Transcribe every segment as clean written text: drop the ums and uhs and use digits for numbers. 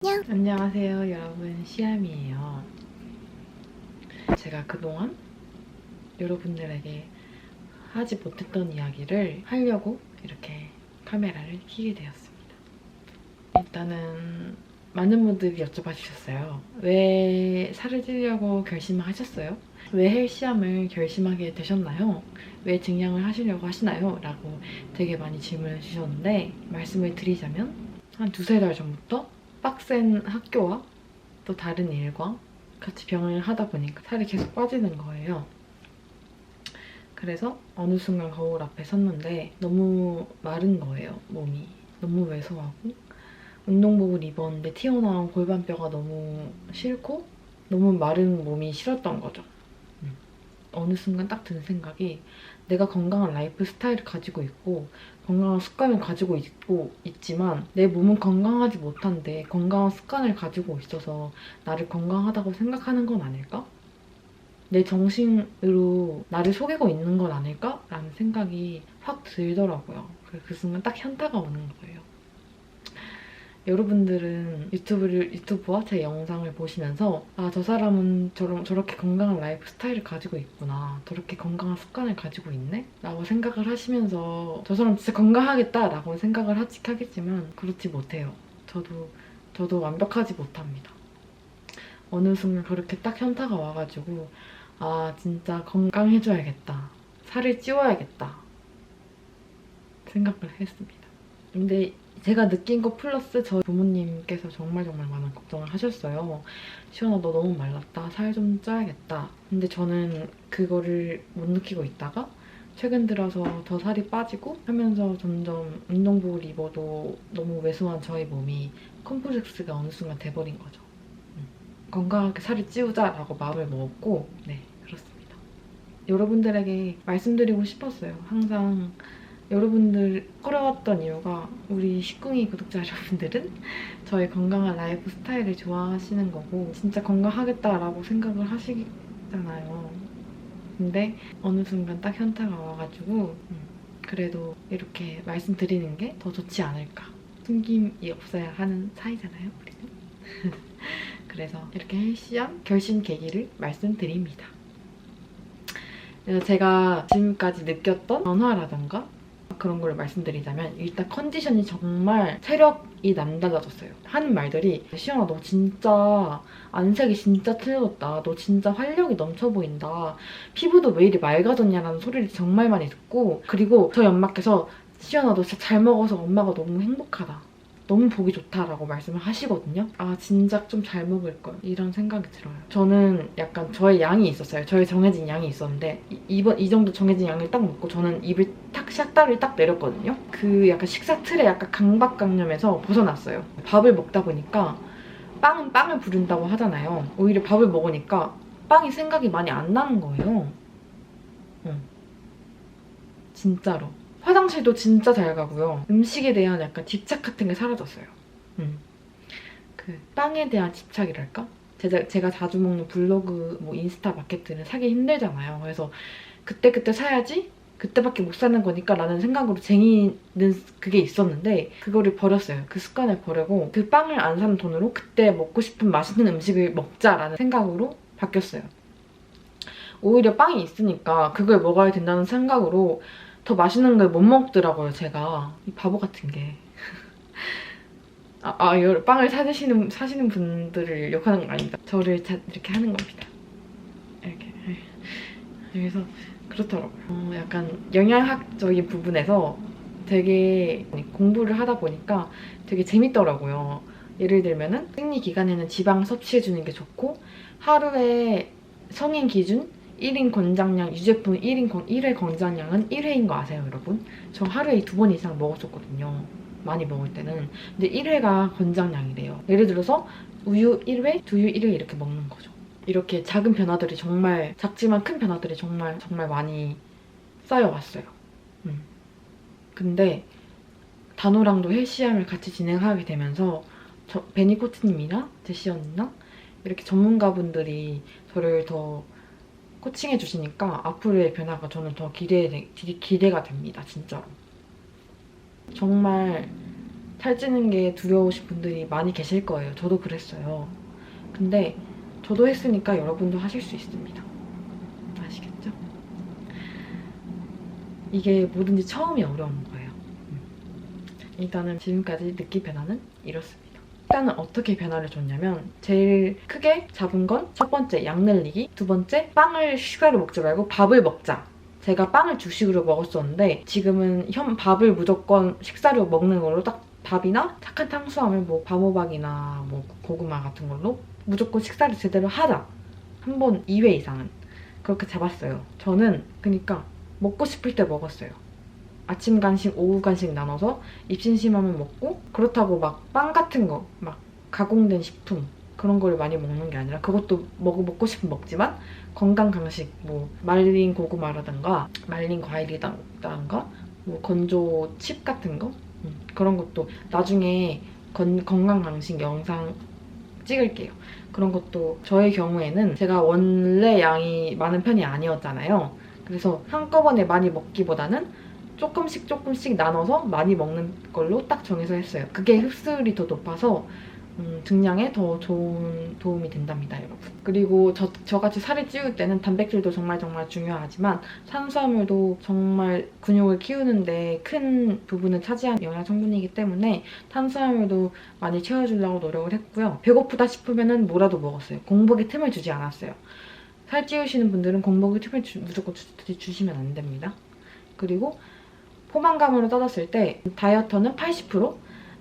안녕하세요 여러분, 시암이에요. 제가 그동안 여러분들에게 하지 못했던 이야기를 하려고 이렇게 카메라를 켜게 되었습니다. 일단은 많은 분들이 여쭤봐 주셨어요. 왜 살을 찌려고 결심하셨어요? 왜 헬시암을 결심하게 되셨나요? 왜 증량을 하시려고 하시나요? 라고 되게 많이 질문을 주셨는데, 말씀을 드리자면 한 두세 달 전부터 빡센 학교와 또 다른 일과 같이 병행을 하다 보니까 살이 계속 빠지는 거예요. 그래서 어느 순간 거울 앞에 섰는데 너무 마른 거예요, 몸이. 너무 왜소하고 운동복을 입었는데 튀어나온 골반뼈가 너무 싫고 너무 마른 몸이 싫었던 거죠. 어느 순간 딱 든 생각이, 내가 건강한 라이프 스타일을 가지고 있고 건강한 습관을 가지고 있지만 내 몸은 건강하지 못한데 건강한 습관을 가지고 있어서 나를 건강하다고 생각하는 건 아닐까? 내 정신으로 나를 속이고 있는 건 아닐까? 라는 생각이 확 들더라고요. 그 순간 딱 현타가 오는 거예요. 여러분들은 유튜브와 제 영상을 보시면서 아, 저 사람은 저렇게 건강한 라이프 스타일을 가지고 있구나, 저렇게 건강한 습관을 가지고 있네? 라고 생각을 하시면서 저 사람 진짜 건강하겠다 라고 생각을 하겠지만 그렇지 못해요. 저도 완벽하지 못합니다. 어느 순간 그렇게 딱 현타가 와가지고 아, 진짜 건강해져야겠다, 살을 찌워야겠다 생각을 했습니다. 근데 제가 느낀 거 플러스 저희 부모님께서 정말 많은 걱정을 하셨어요. 시원아, 너 너무 말랐다, 살 좀 쪄야겠다. 근데 저는 그거를 못 느끼고 있다가 최근 들어서 더 살이 빠지고 하면서 점점 운동복을 입어도 너무 왜소한 저희 몸이 컴플렉스가 어느 순간 돼버린 거죠. 건강하게 살을 찌우자라고 마음을 먹었고, 네, 그렇습니다. 여러분들에게 말씀드리고 싶었어요. 항상 여러분들 끌어왔던 이유가, 우리 식궁이 구독자 여러분들은 저의 건강한 라이프 스타일을 좋아하시는 거고 진짜 건강하겠다라고 생각을 하시잖아요. 근데 어느 순간 딱 현타가 와가지고 그래도 이렇게 말씀드리는 게 더 좋지 않을까. 숨김이 없어야 하는 사이잖아요, 우리는. 그래서 이렇게 헬시한 결심 계기를 말씀드립니다. 그래서 제가 지금까지 느꼈던 변화라던가 그런 걸 말씀드리자면, 일단 컨디션이 정말 체력이 남달라졌어요. 하는 말들이 시연아, 너 진짜 안색이 진짜 틀려졌다, 너 진짜 활력이 넘쳐 보인다, 피부도 왜 이리 맑아졌냐라는 소리를 정말 많이 듣고, 그리고 저희 엄마께서 시연아, 너 진짜 잘 먹어서 엄마가 너무 행복하다, 너무 보기 좋다라고 말씀을 하시거든요. 아, 진짜 좀 잘 먹을 걸, 이런 생각이 들어요. 저는 약간 저의 양이 있었어요. 저의 정해진 양이 있었는데 이 정도 정해진 양을 딱 먹고 저는 입을 탁 샷다를 딱 내렸거든요. 그 약간 식사 틀에 약간 강박관념에서 벗어났어요. 밥을 먹다 보니까 빵은 빵을 부른다고 하잖아요. 오히려 밥을 먹으니까 빵이 생각이 많이 안 나는 거예요. 진짜로. 화장실도 진짜 잘 가고요. 음식에 대한 약간 집착 같은 게 사라졌어요. 그 빵에 대한 집착이랄까? 제가 자주 먹는 블로그, 뭐 인스타 마켓들은 사기 힘들잖아요. 그래서 그때그때 사야지 그때밖에 못 사는 거니까 라는 생각으로 쟁이는 그게 있었는데, 그거를 버렸어요. 그 습관을 버리고 그 빵을 안 사는 돈으로 그때 먹고 싶은 맛있는 음식을 먹자라는 생각으로 바뀌었어요. 오히려 빵이 있으니까 그걸 먹어야 된다는 생각으로 더 맛있는 걸 못 먹더라고요, 제가. 이 바보 같은 게. 빵을 사시는 분들을 욕하는 건 아닙니다. 저를 이렇게 하는 겁니다. 이렇게. 그래서 그렇더라고요. 약간 영양학적인 부분에서 되게 공부를 하다 보니까 되게 재밌더라고요. 예를 들면은 생리 기간에는 지방 섭취해주는 게 좋고, 하루에 성인 기준 1인 권장량, 유제품 1회 권장량은 1회인 거 아세요, 여러분? 저 하루에 2번 이상 먹었었거든요. 많이 먹을 때는. 근데 1회가 권장량이래요. 예를 들어서 우유 1회, 두유 1회 이렇게 먹는 거죠. 이렇게 작은 변화들이, 정말 작지만 큰 변화들이 정말 많이 쌓여왔어요. 근데 단호랑도 헬시암을 같이 진행하게 되면서 베니코트님이나 제시 언니나 이렇게 전문가분들이 저를 더 코칭해 주시니까 앞으로의 변화가 저는 더 기대가 됩니다, 진짜로. 정말 살찌는 게 두려우신 분들이 많이 계실 거예요. 저도 그랬어요. 근데 저도 했으니까 여러분도 하실 수 있습니다. 아시겠죠? 이게 뭐든지 처음이 어려운 거예요. 일단은 지금까지 느낀 변화는 이렇습니다. 일단은 어떻게 변화를 줬냐면 제일 크게 잡은 건 첫 번째 약 늘리기, 두 번째 빵을 식사로 먹지 말고 밥을 먹자. 제가 빵을 주식으로 먹었었는데 지금은 밥을 무조건 식사로 먹는 걸로 딱 밥이나 착한 탄수화물 뭐 바모박이나 뭐 고구마 같은 걸로 무조건 식사를 제대로 하자. 한 번 2회 이상은 그렇게 잡았어요. 저는 그러니까 먹고 싶을 때 먹었어요. 아침 간식, 오후 간식 나눠서 입 심심하면 먹고 그렇다고 막 빵 같은 거, 막 가공된 식품 그런 걸 많이 먹는 게 아니라 그것도 먹고 싶으면 먹지만 건강 간식, 뭐 말린 고구마라든가 말린 과일이라든가 뭐 건조 칩 같은 거 그런 것도 나중에 건강 간식 영상 찍을게요. 그런 것도 저의 경우에는 제가 원래 양이 많은 편이 아니었잖아요. 그래서 한꺼번에 많이 먹기보다는 조금씩 나눠서 많이 먹는 걸로 딱 정해서 했어요. 그게 흡수율이 더 높아서 증량에 더 좋은 도움이 된답니다, 여러분. 그리고 저같이 살이 찌울 때는 단백질도 정말 중요하지만 탄수화물도 정말 근육을 키우는데 큰 부분을 차지하는 영양 성분이기 때문에 탄수화물도 많이 채워주려고 노력을 했고요. 배고프다 싶으면 뭐라도 먹었어요. 공복에 틈을 주지 않았어요. 살 찌우시는 분들은 공복에 틈을 무조건 주시면 안 됩니다. 그리고 포만감으로 따졌을 때 다이어터는 80%,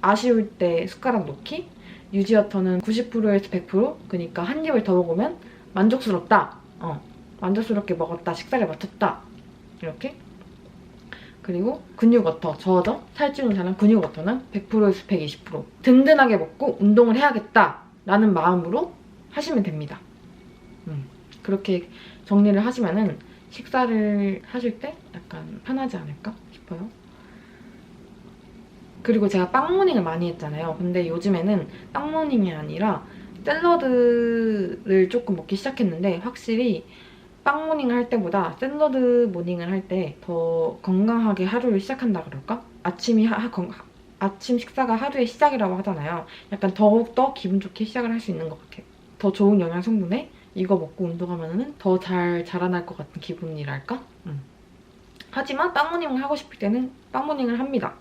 아쉬울 때 숟가락 놓기, 유지어터는 90%에서 100%, 그러니까 한 입을 더 먹으면 만족스럽다. 만족스럽게 먹었다, 식사를 마쳤다. 이렇게. 그리고 근육어터, 저죠? 살찌우는 사람 근육어터는 100%에서 120%. 든든하게 먹고 운동을 해야겠다 라는 마음으로 하시면 됩니다. 그렇게 정리를 하시면은 식사를 하실 때 약간 편하지 않을까 싶어요. 그리고 제가 빵모닝을 많이 했잖아요. 근데 요즘에는 빵모닝이 아니라 샐러드를 조금 먹기 시작했는데 확실히 빵모닝을 할 때보다 샐러드 모닝을 할 때 더 건강하게 하루를 시작한다 그럴까? 아침 식사가 하루의 시작이라고 하잖아요. 약간 더욱더 기분 좋게 시작을 할 수 있는 것 같아요. 더 좋은 영양 성분에 이거 먹고 운동하면 더 잘 자라날 것 같은 기분이랄까? 하지만 빵모닝을 하고 싶을 때는 빵모닝을 합니다.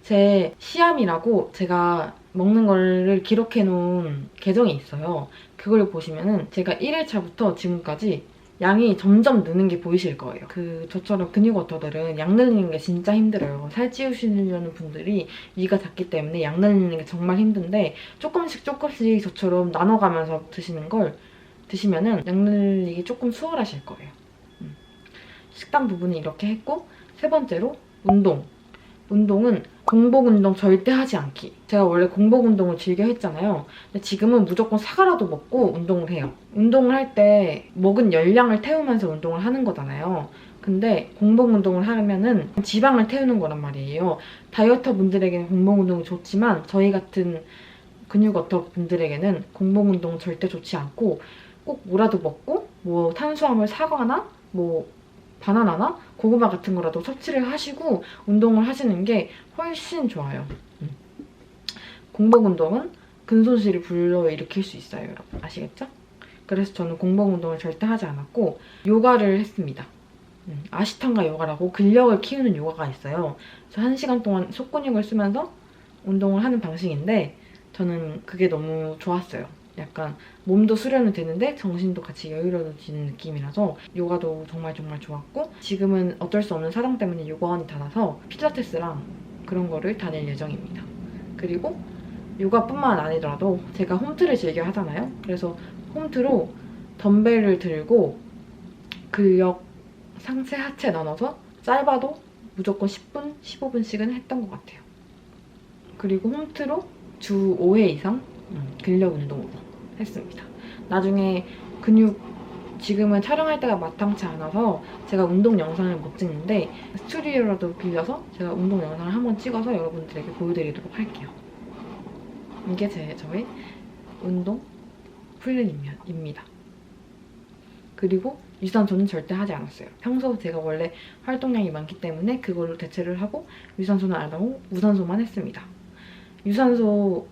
제 시암이라고 제가 먹는 거를 기록해놓은 계정이 있어요. 그걸 보시면은 제가 1일차부터 지금까지 양이 점점 느는 게 보이실 거예요. 저처럼 근육어터들은 양 늘리는 게 진짜 힘들어요. 살 찌우시려는 분들이 위가 작기 때문에 양 늘리는 게 정말 힘든데 조금씩 저처럼 나눠가면서 드시면은 양 늘리기 조금 수월하실 거예요. 식단 부분은 이렇게 했고, 세 번째로 운동은 공복 운동 절대 하지 않기. 제가 원래 공복 운동을 즐겨 했잖아요. 근데 지금은 무조건 사과라도 먹고 운동을 해요. 운동을 할 때 먹은 열량을 태우면서 운동을 하는 거잖아요. 근데 공복 운동을 하면은 지방을 태우는 거란 말이에요. 다이어터 분들에게는 공복 운동이 좋지만 저희 같은 근육어터 분들에게는 공복 운동은 절대 좋지 않고 꼭 뭐라도 먹고 뭐 탄수화물 사과나 뭐 바나나나 고구마 같은 거라도 섭취를 하시고 운동을 하시는 게 훨씬 좋아요. 공복 운동은 근손실을 불러일으킬 수 있어요, 여러분. 아시겠죠? 그래서 저는 공복 운동을 절대 하지 않았고 요가를 했습니다. 아시탄가 요가라고 근력을 키우는 요가가 있어요. 그래서 1시간 동안 속근육을 쓰면서 운동을 하는 방식인데 저는 그게 너무 좋았어요. 약간 몸도 수련은 되는데 정신도 같이 여유로워지는 느낌이라서 요가도 정말 좋았고 지금은 어쩔 수 없는 사정 때문에 요가원이 닫아서 필라테스랑 그런 거를 다닐 예정입니다. 그리고 요가뿐만 아니더라도 제가 홈트를 즐겨 하잖아요. 그래서 홈트로 덤벨을 들고 근력 상체 하체 나눠서 짧아도 무조건 10분, 15분씩은 했던 것 같아요. 그리고 홈트로 주 5회 이상 근력 운동으로 했습니다. 나중에 지금은 촬영할 때가 마땅치 않아서 제가 운동 영상을 못 찍는데 스튜디오라도 빌려서 제가 운동 영상을 한번 찍어서 여러분들에게 보여드리도록 할게요. 이게 저의 운동 플랜입니다. 그리고 유산소는 절대 하지 않았어요. 평소 제가 원래 활동량이 많기 때문에 그걸로 대체를 하고 유산소는 안 하고 무산소만 했습니다. 무산소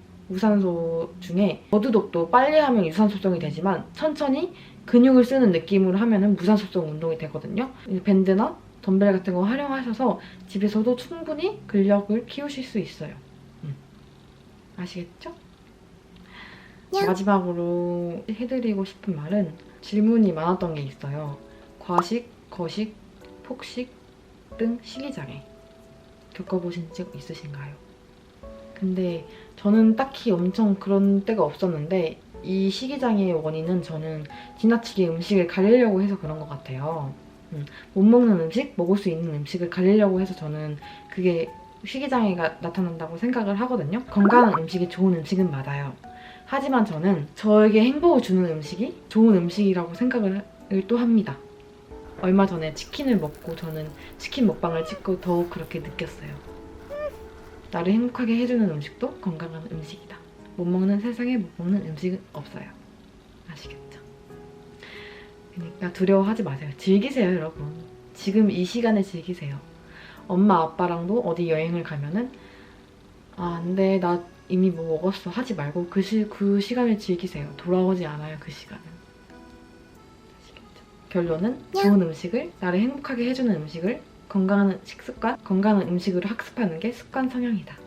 중에 어드독도 빨리 하면 유산소성이 되지만 천천히 근육을 쓰는 느낌으로 하면 무산소성 운동이 되거든요. 밴드나 덤벨 같은 거 활용하셔서 집에서도 충분히 근력을 키우실 수 있어요. 아시겠죠? 마지막으로 해드리고 싶은 말은 질문이 많았던 게 있어요. 과식, 거식, 폭식 등 식이장애 겪어보신 적 있으신가요? 근데 저는 딱히 엄청 그런 때가 없었는데 이 식이장애의 원인은 저는 지나치게 음식을 가리려고 해서 그런 것 같아요. 못 먹는 음식, 먹을 수 있는 음식을 가리려고 해서 저는 그게 식이장애가 나타난다고 생각을 하거든요. 건강한 음식이 좋은 음식은 맞아요. 하지만 저는 저에게 행복을 주는 음식이 좋은 음식이라고 생각을 또 합니다. 얼마 전에 치킨을 먹고 저는 치킨 먹방을 찍고 더욱 그렇게 느꼈어요. 나를 행복하게 해주는 음식도 건강한 음식이다. 못 먹는 세상에 못 먹는 음식은 없어요. 아시겠죠? 그러니까 두려워하지 마세요. 즐기세요, 여러분. 지금 이 시간을 즐기세요. 엄마 아빠랑도 어디 여행을 가면은 근데 나 이미 뭐 먹었어 하지 말고 그 시간을 즐기세요. 돌아오지 않아요, 그 시간은. 아시겠죠? 결론은 좋은 음식을, 나를 행복하게 해주는 음식을, 건강한 식습관, 건강한 음식으로 학습하는 게 습관 성형이다.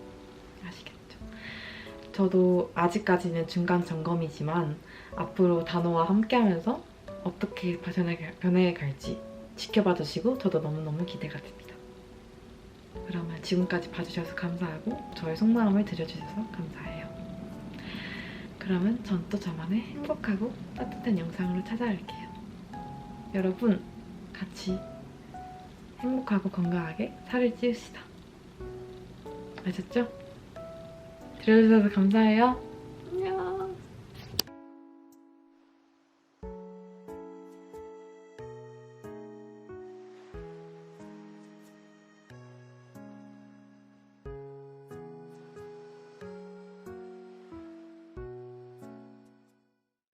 아시겠죠? 저도 아직까지는 중간 점검이지만 앞으로 단호와 함께하면서 어떻게 변해갈지 지켜봐 주시고 저도 너무너무 기대가 됩니다. 그러면 지금까지 봐주셔서 감사하고 저의 속마음을 들려주셔서 감사해요. 그러면 전 또 저만의 행복하고 따뜻한 영상으로 찾아올게요. 여러분 같이 행복하고 건강하게 살을 찌우시다. 아셨죠? 들려주셔서 감사해요.